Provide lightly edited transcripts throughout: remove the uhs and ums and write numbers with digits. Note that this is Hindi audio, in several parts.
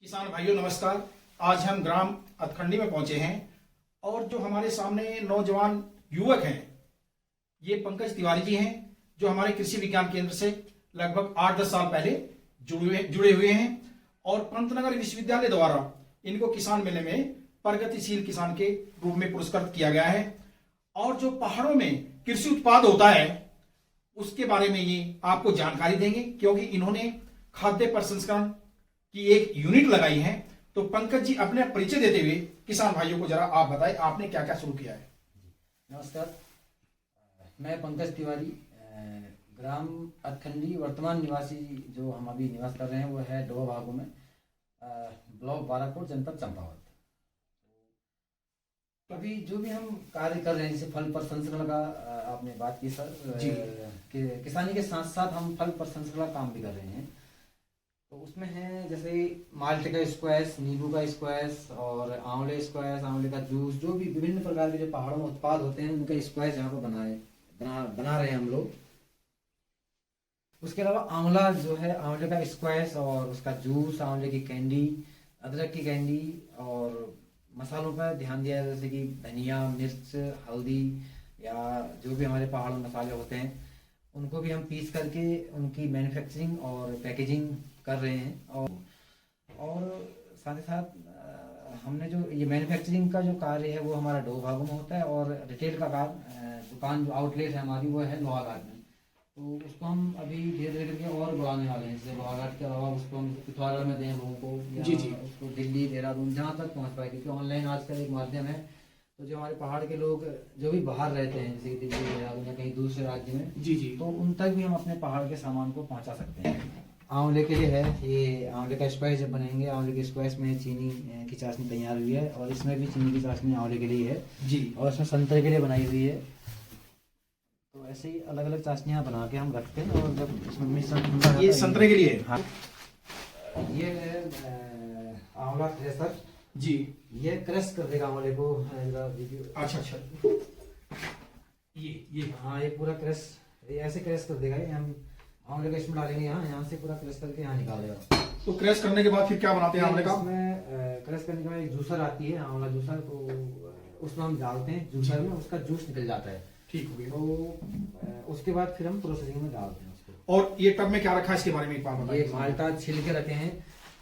किसान भाइयों नमस्कार। आज हम ग्राम अतखंडी में पहुंचे हैं और जो हमारे सामने नौजवान युवक हैं ये पंकज तिवारी जी हैं जो हमारे कृषि विज्ञान केंद्र से लगभग 8-10 साल पहले जुड़े हुए हैं और पंतनगर विश्वविद्यालय द्वारा इनको किसान मेले में प्रगतिशील किसान के रूप में पुरस्कृत किया गया है। और जो पहाड़ों में कृषि उत्पाद होता है उसके बारे में ये आपको जानकारी देंगे क्योंकि इन्होंने खाद्य प्रसंस्करण की एक यूनिट लगाई है। तो पंकज जी अपने परिचय देते हुए किसान भाइयों को जरा आप बताएं आपने क्या क्या शुरू किया है। नमस्कार, मैं पंकज तिवारी ग्राम अतखंडी वर्तमान निवासी जो हम अभी निवास कर रहे हैं वो है डोवा भागों में ब्लॉक बाराकोट जनपद चंपावत। अभी जो भी हम कार्य कर रहे हैं जैसे फल प्रसंस्करण का आपने बात की सर जी। किसानी के साथ साथ हम फल प्रसंस्करण का काम भी कर रहे हैं। तो उसमें है जैसे माल्टे का स्क्वैश, नींबू का स्क्वैश और आंवले स्क्वैश, आंवले का जूस, जो भी विभिन्न प्रकार के जो पहाड़ों में उत्पाद होते हैं उनका स्क्वैश यहाँ पर बना रहे हैं हम लोग। उसके अलावा आंवला जो है आंवले का स्क्वैश और उसका जूस, आंवले की कैंडी, अदरक की कैंडी और मसालों पर ध्यान दिया है जैसे कि धनिया, मिर्च, हल्दी या जो भी हमारे पहाड़ों में मसाले होते हैं उनको भी हम पीस करके उनकी मैन्युफैक्चरिंग और पैकेजिंग कर रहे हैं। और साथ ही साथ हमने जो ये मैन्युफैक्चरिंग का जो कार्य है वो हमारा डो भागों में होता है और रिटेल का कार्य दुकान जो आउटलेट है हमारी वो है लोहाघाट में। तो उसको हम अभी धीरे धीरे करके और बढ़ाने वाले हैं। जैसे लोहाघाट के अलावा उसको हम पिथौरागढ़ में दें लोगों को या जी जी। उसको दिल्ली, देहरादून जहाँ तक पहुँच पाए, क्योंकि ऑनलाइन आजकल एक माध्यम है। तो जो हमारे पहाड़ के लोग जो भी बाहर रहते हैं जैसे दिल्ली, देहरादून या कहीं दूसरे राज्य में, जी जी, तो उन तक भी हम अपने पहाड़ के सामान को पहुंचा सकते हैं। आंवले के लिए है ये आंवले का स्क्वैश जब बनेंगे, आंवले के स्क्वैश में चीनी की चाशनी तैयार हुई है और इसमें भी चीनी की चाशनी आंवले के लिए है जी। और इसमें संतरे के लिए बनाई हुई है। तो ऐसे ही अलग अलग चाशनियाँ बना के हम रखते हैं और जब इसमें मिश्रण ये संतरे के लिए है। हाँ, ये है आंवला थ्रेसर जी। ये क्रश कर देगा आंवले को। अच्छा अच्छा, ये हाँ, ये पूरा क्रश ऐसे क्रश कर देगा। ये हम आंवले का इसमें डालेंगे यहाँ से पूरा क्रश करके यहाँ निकाल देगा। तो क्रश करने के बाद फिर क्या बनाते हैं आंवले का? इसमें क्रश करने के बाद एक जूसर आती है, आंवला जूसर, तो उसमें हम डालते हैं जूसर में, उसका जूस निकल जाता है। ठीक हो गया। तो उसके बाद फिर हम प्रोसेसिंग में डालते हैं उसको। और ये टब में क्या रखा है इसके बारे में एक बात बताइए। ये माल्टा छिल के रखे हैं,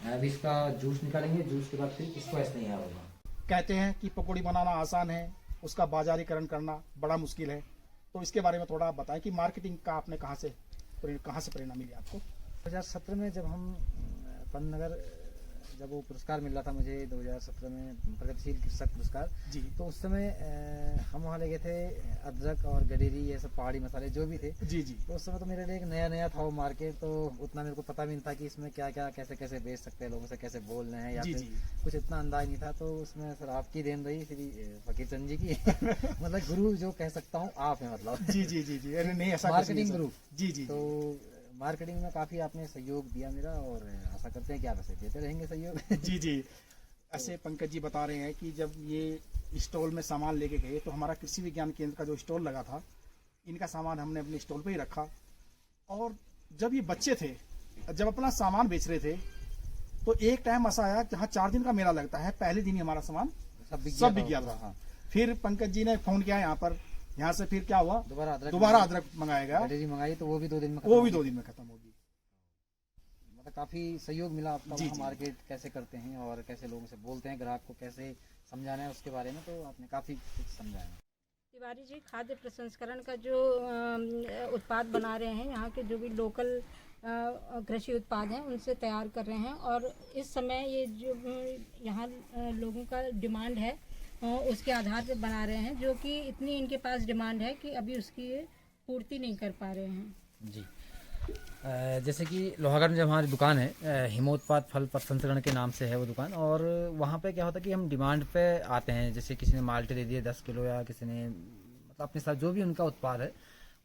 अभी इसका जूस निकालेंगे, जूस के बाद फिर इसको ऐसे तैयार होगा। कहते हैं कि पकौड़ी बनाना आसान है, उसका बाजारीकरण करना बड़ा मुश्किल है। तो इसके बारे में थोड़ा बताएं कि मार्केटिंग का आपने कहाँ से प्रेरणा मिली आपको? 2017 में जब हम पंतनगर जब वो पुरस्कार मिल रहा था मुझे 2017 में प्रगतिशील कृषक पुरस्कार जी। तो उस समय हम वहाँ ले गए थे अदरक और गडेरी, ये सब पहाड़ी मसाले जो भी थे। जी जी। तो उस समय तो मेरे लिए एक नया था वो मार्केट, तो उतना मेरे को पता भी नहीं था कि इसमें क्या क्या कैसे कैसे बेच सकते हैं, लोगों से कैसे बोल रहे हैं या जी फिर जी। कुछ इतना अंदाज नहीं था। तो उसमें सर आपकी देन रही श्री फकीर चंद जी की मतलब गुरु जो कह सकता हूँ आप है, मतलब जी जी जी जी। अरे नहीं, ऐसा कुछ नहीं मार्केटिंग है गुरु। सर। जी जी। तो मार्केटिंग में काफ़ी आपने सहयोग दिया मेरा और आशा करते हैं कि आप ऐसे देते रहेंगे सहयोग। जी जी। ऐसे पंकज जी बता रहे हैं कि जब ये स्टॉल में सामान लेके गए तो हमारा कृषि विज्ञान केंद्र का जो स्टॉल लगा था इनका सामान हमने अपने स्टॉल पे ही रखा। और जब ये बच्चे थे जब अपना सामान बेच रहे थे तो एक टाइम ऐसा आया जहाँ 4 दिन का मेला लगता है, पहले दिन ही हमारा सामान सब बिक गया था। फिर पंकज जी ने फोन किया यहाँ से फिर क्या हुआ, दोबारा अदरक मंगाया गया, मंगाई तो वो भी 2 दिन में खत्म होगी। मतलब काफी सहयोग मिला आपका। जी जी। मार्केट कैसे करते हैं और कैसे लोगों से बोलते हैं, ग्राहक को कैसे समझाना है उसके बारे में तो आपने काफी कुछ समझाया। तिवारी जी खाद्य प्रसंस्करण का जो उत्पाद बना रहे हैं, यहाँ के जो भी लोकल कृषि उत्पाद हैं उनसे तैयार कर रहे हैं। और इस समय ये जो यहाँ लोगों का डिमांड है उसके आधार पर बना रहे हैं, जो कि इतनी इनके पास डिमांड है कि अभी उसकी पूर्ति नहीं कर पा रहे हैं। जी, जैसे कि लोहागढ़ में जब हमारी दुकान है हिमोत्पाद फल प्रसंस्करण के नाम से है वो दुकान, और वहाँ पे क्या होता है कि हम डिमांड पे आते हैं। जैसे किसी ने माल्टे दे दिए 10 किलो या किसी ने मतलब अपने साथ जो भी उनका उत्पाद है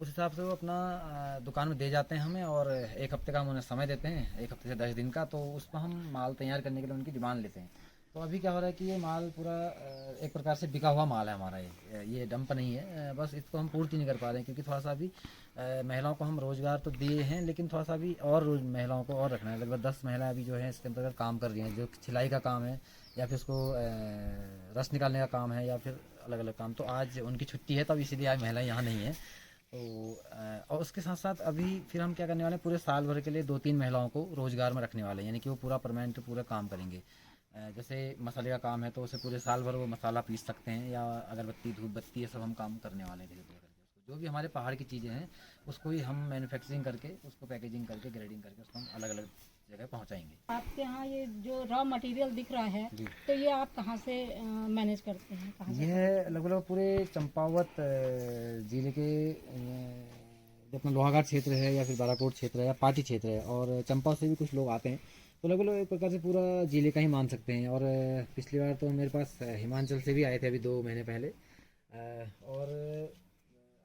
उस हिसाब से वो अपना दुकान में दे जाते हैं हमें, और 1 हफ्ते का हम उन्हें समय देते हैं, 1 हफ्ते से 10 दिन का। तो उसमें हम माल तैयार करने के लिए उनकी डिमांड लेते हैं। तो अभी क्या हो रहा है कि ये माल पूरा एक प्रकार से बिका हुआ माल है हमारा, ये डंप नहीं है। बस इसको हम पूर्ति नहीं कर पा रहे हैं क्योंकि थोड़ा सा अभी महिलाओं को हम रोज़गार तो दिए हैं, लेकिन थोड़ा सा अभी और महिलाओं को और रखना है। लगभग 10 महिला अभी जो है इसके अंतर्गत काम कर रही हैं, जो सिलाई का काम है या फिर उसको रस निकालने का काम है या फिर अलग अलग काम। तो आज उनकी छुट्टी है, तब इसीलिए आज महिलाएं यहाँ नहीं है। तो और उसके साथ साथ अभी फिर हम क्या करने वाले हैं, पूरे साल भर के लिए 2-3 महिलाओं को रोज़गार में रखने वाले हैं, यानी कि वो पूरा परमानेंट पूरा काम करेंगे। जैसे मसाले का काम है तो उसे पूरे साल भर वो मसाला पीस सकते हैं, या अगरबत्ती धूप बत्ती ये सब हम काम करने वाले हैं धीरे धीरे करके। उसको जो भी हमारे पहाड़ की चीज़ें हैं उसको ही हम मैन्युफैक्चरिंग करके, उसको पैकेजिंग करके, ग्रेडिंग करके उसको हम अलग अलग जगह पहुँचाएंगे। आपके यहाँ ये जो रॉ मटेरियल दिख रहा है, जी। तो ये आप कहाँ से मैनेज करते हैं, कहाँ से? यह लगभग पूरे चंपावत जिले के जो अपना लोहाघाट क्षेत्र है या फिर बाराकोट क्षेत्र है या पाटी क्षेत्र है, और चंपा से भी कुछ लोग आते हैं। तो लगभग एक प्रकार से पूरा जिले का ही मान सकते हैं। और पिछली बार तो मेरे पास हिमाचल से भी आए थे अभी 2 महीने पहले, और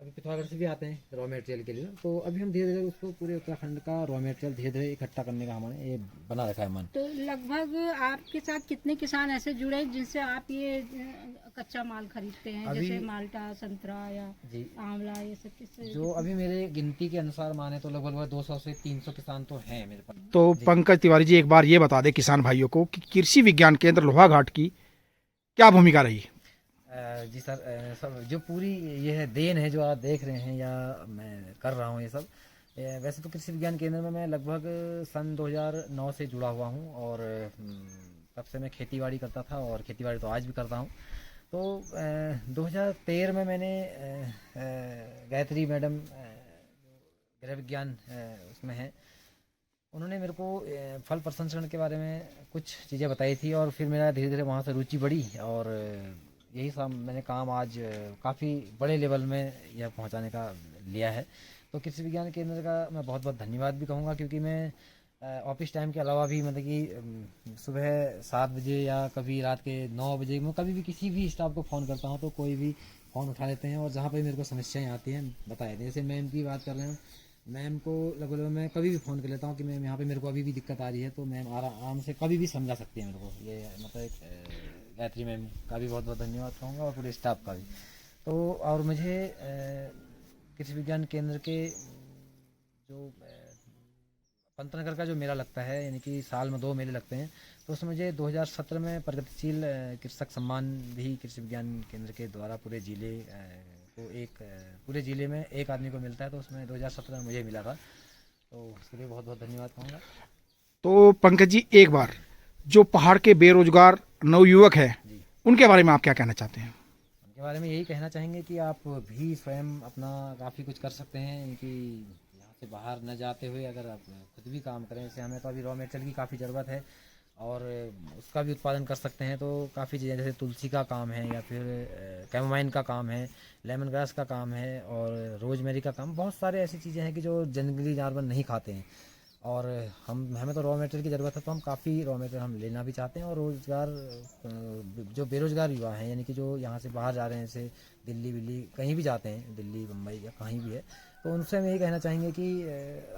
अभी पिथौरागढ़ से भी आते हैं रॉ मटेरियल के लिए। तो अभी हम धीरे धीरे उसको पूरे उत्तराखंड का रॉ मटेरियल धीरे धीरे इकट्ठा करने का हमारे ये बना रखा है मन। तो लगभग आपके साथ कितने किसान ऐसे जुड़े हैं जिनसे आप ये कच्चा माल खरीदते हैं, जैसे माल्टा, संतरा या आंवला, ये सब किससे? जो अभी मेरे गिनती के अनुसार माने तो लगभग 200 से 300 किसान तो हैं मेरे पास। तो पंकज तिवारी जी, एक बार ये बता दें किसान भाइयों को कि कृषि विज्ञान केंद्र लोहाघाट की क्या भूमिका रही? जी सर, सब जो पूरी ये है देन है जो आप देख रहे हैं या मैं कर रहा हूँ ये सब। वैसे तो कृषि विज्ञान केंद्र में मैं लगभग सन 2009 से जुड़ा हुआ हूँ, और तब से मैं खेतीबाड़ी करता था, और खेतीबाड़ी तो आज भी करता हूँ। तो 2013 में मैंने गायत्री मैडम गृह विज्ञान उसमें है, उन्होंने मेरे को फल प्रसंस्करण के बारे में कुछ चीज़ें बताई थी, और फिर मेरा धीरे धीरे वहाँ से रुचि बढ़ी, और यही सब मैंने काम आज काफ़ी बड़े लेवल में यह पहुंचाने का लिया है। तो कृषि विज्ञान केंद्र का मैं बहुत बहुत धन्यवाद भी कहूँगा, क्योंकि मैं ऑफिस टाइम के अलावा भी मतलब कि सुबह 7 बजे या कभी रात के 9 बजे मैं कभी भी किसी भी स्टाफ को फ़ोन करता हूँ तो कोई भी फ़ोन उठा लेते हैं, और जहाँ पर मेरे को समस्याएँ आती हैं बता देते हैं। जैसे मैम की बात कर रहे हैं, मैम को लगभग मैं कभी भी फ़ोन कर लेता हूँ कि मैम यहाँ पे मेरे को अभी भी दिक्कत आ रही है, तो मैम आराम से कभी भी समझा सकती है मेरे को। ये मतलब गायत्री मैम का भी बहुत बहुत धन्यवाद कहूँगा, और पूरे स्टाफ का भी। तो और मुझे कृषि विज्ञान केंद्र के जो पंतनगर का जो मेला लगता है, यानी कि साल में 2 मेले लगते हैं, तो उसमें मुझे 2017 में प्रगतिशील कृषक सम्मान भी कृषि विज्ञान केंद्र के द्वारा पूरे ज़िले को पूरे ज़िले में एक आदमी को मिलता है, तो उसमें 2017 में मुझे मिला था। तो उसके लिए बहुत बहुत धन्यवाद कहूँगा। तो पंकज जी, एक बार जो पहाड़ के बेरोजगार नवयुवक हैं उनके बारे में आप क्या कहना चाहते हैं? उनके बारे में यही कहना चाहेंगे कि आप भी स्वयं अपना काफ़ी कुछ कर सकते हैं, कि यहाँ से बाहर न जाते हुए अगर आप खुद भी काम करें। जैसे हमें तो अभी रॉ मटेरियल की काफ़ी ज़रूरत है, और उसका भी उत्पादन कर सकते हैं। तो काफ़ी चीज़ें जैसे तुलसी का काम है, या फिर कैमोमाइन का काम है, लेमन ग्रास का काम है, और रोजमेरी का काम, बहुत सारे ऐसी चीज़ें हैं कि जो जंगली जानवर नहीं खाते हैं। और हमें तो रॉ मटेरियल की ज़रूरत है, तो हम काफ़ी रॉ मटेरियल हम लेना भी चाहते हैं। और रोज़गार जो बेरोज़गार युवा हैं, यानी कि जो यहाँ से बाहर जा रहे हैं, जैसे दिल्ली कहीं भी जाते हैं, दिल्ली बम्बई या कहीं भी है, तो उनसे हम यही कहना चाहेंगे कि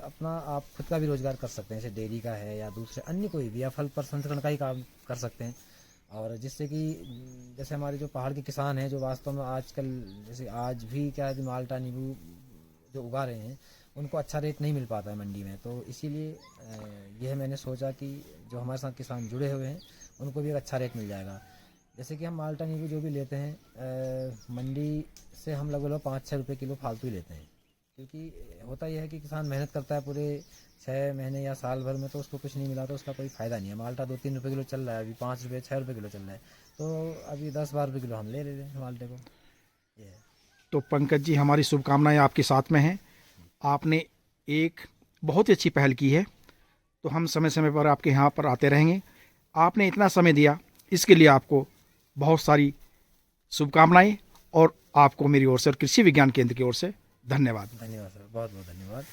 अपना आप खुद का भी रोज़गार कर सकते हैं, जैसे डेयरी का है या दूसरे अन्य कोई भी, या फल प्रसंस्करण का ही काम कर सकते हैं। और जिससे कि जैसे हमारे जो पहाड़ के किसान हैं, जो वास्तव में आजकल जैसे आज भी क्या है, माल्टा नींबू जो उगा रहे हैं, उनको अच्छा रेट नहीं मिल पाता है मंडी में। तो इसीलिए यह मैंने सोचा कि जो हमारे साथ किसान जुड़े हुए हैं उनको भी एक अच्छा रेट मिल जाएगा। जैसे कि हम माल्टा नींबू जो भी लेते हैं, मंडी से हम लगभग 5-6 रुपये किलो फालतू ही लेते हैं, क्योंकि होता यह है कि किसान मेहनत करता है पूरे 6 महीने या साल भर में, तो उसको कुछ नहीं मिला तो उसका कोई फ़ायदा नहीं है। माल्टा 2-3 रुपये किलो चल रहा है, अभी 5 रुपये 6 रुपये किलो चल रहा है, तो अभी 10-12 रुपये किलो हम ले रहे हैं माल्टे को। ये तो पंकज जी, हमारी शुभकामनाएं आपके साथ में हैं। आपने एक बहुत ही अच्छी पहल की है, तो हम समय समय पर आपके यहाँ पर आते रहेंगे। आपने इतना समय दिया, इसके लिए आपको बहुत सारी शुभकामनाएं, और आपको मेरी ओर से और कृषि विज्ञान केंद्र की ओर से धन्यवाद। धन्यवाद सर, बहुत बहुत धन्यवाद।